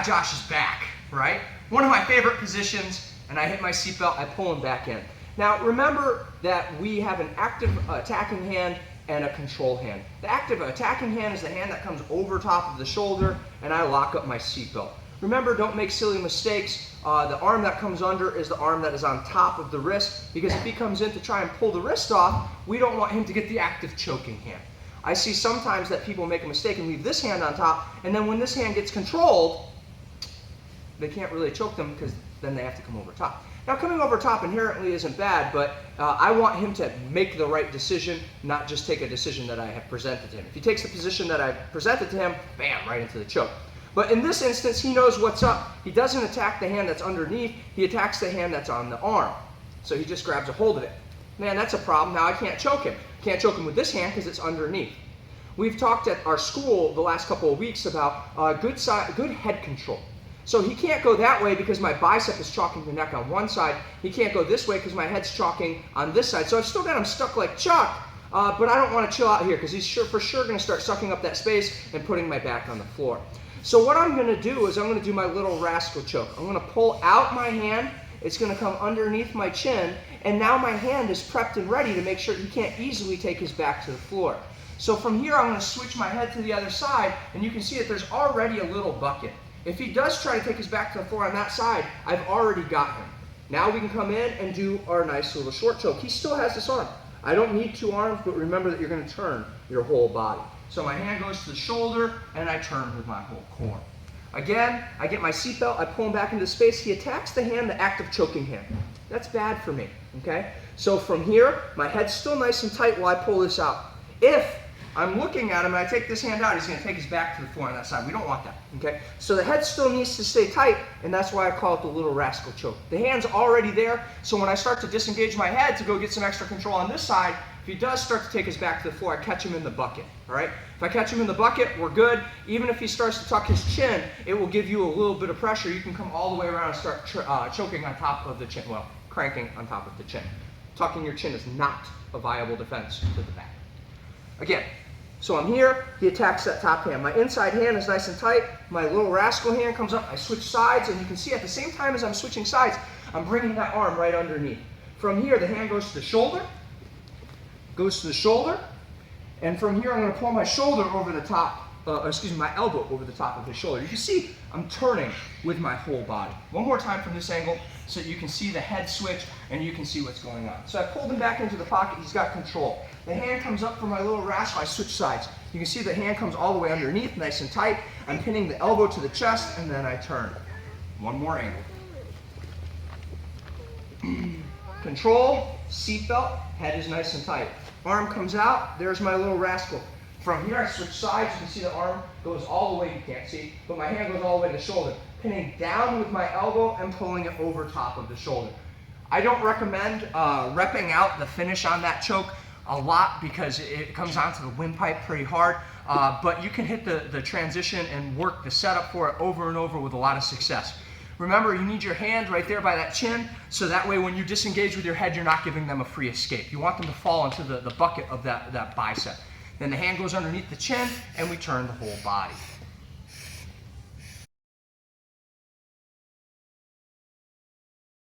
got Josh's back, right? One of my favorite positions, and I hit my seatbelt, I pull him back in. Now remember that we have an active attacking hand and a control hand. The active attacking hand is the hand that comes over top of the shoulder, and I lock up my seatbelt. Remember, don't make silly mistakes. The arm that comes under is the arm that is on top of the wrist, because if he comes in to try and pull the wrist off, we don't want him to get the active choking hand. I see sometimes that people make a mistake and leave this hand on top, and then when this hand gets controlled, they can't really choke them because then they have to come over top. Now, coming over top inherently isn't bad, but I want him to make the right decision, not just take a decision that I have presented to him. If he takes the position that I presented to him, bam, right into the choke. But in this instance, he knows what's up. He doesn't attack the hand that's underneath, he attacks the hand that's on the arm. So he just grabs a hold of it. Man, that's a problem. Now I can't choke him. Can't choke him with this hand because it's underneath. We've talked at our school the last couple of weeks about good head control. So he can't go that way because my bicep is chalking the neck on one side. He can't go this way because my head's chalking on this side. So I've still got him stuck like Chuck, but I don't want to chill out here because he's for sure going to start sucking up that space and putting my back on the floor. So what I'm going to do is I'm going to do my little rascal choke. I'm going to pull out my hand. It's going to come underneath my chin, and now my hand is prepped and ready to make sure he can't easily take his back to the floor. So from here, I'm going to switch my head to the other side, and you can see that there's already a little bucket. If he does try to take his back to the floor on that side, I've already got him. Now we can come in and do our nice little short choke. He still has this arm. I don't need two arms, but remember that you're going to turn your whole body. So my hand goes to the shoulder, and I turn with my whole core. Again, I get my seatbelt, I pull him back into space. He attacks the hand, the active choking hand. That's bad for me, okay? So from here, my head's still nice and tight while I pull this out. If I'm looking at him and I take this hand out, he's going to take his back to the floor on that side. We don't want that, okay? So the head still needs to stay tight, and that's why I call it the little rascal choke. The hand's already there, so when I start to disengage my head to go get some extra control on this side, if he does start to take his back to the floor, I catch him in the bucket, all right? If I catch him in the bucket, we're good. Even if he starts to tuck his chin, it will give you a little bit of pressure. You can come all the way around and start choking on top of the chin, well, cranking on top of the chin. Tucking your chin is not a viable defense to the back. Again, so I'm here, he attacks that top hand. My inside hand is nice and tight. My little rascal hand comes up, I switch sides, and you can see at the same time as I'm switching sides, I'm bringing that arm right underneath. From here, the hand goes to the shoulder, and from here I'm going to pull my shoulder over the top, my elbow over the top of his shoulder. You can see I'm turning with my whole body. One more time from this angle so that you can see the head switch and you can see what's going on. So I pulled him back into the pocket, he's got control. The hand comes up for my little rascal, I switch sides. You can see the hand comes all the way underneath, nice and tight. I'm pinning the elbow to the chest, and then I turn. One more angle. Control, seatbelt, head is nice and tight. Arm comes out, there's my little rascal. From here I switch sides, you can see the arm goes all the way, you can't see, but my hand goes all the way to the shoulder. Pinning down with my elbow and pulling it over top of the shoulder. I don't recommend repping out the finish on that choke a lot because it comes onto the windpipe pretty hard, but you can hit the transition and work the setup for it over and over with a lot of success. Remember, you need your hand right there by that chin, so that way when you disengage with your head, you're not giving them a free escape. You want them to fall into the bucket of that bicep. Then the hand goes underneath the chin, and we turn the whole body.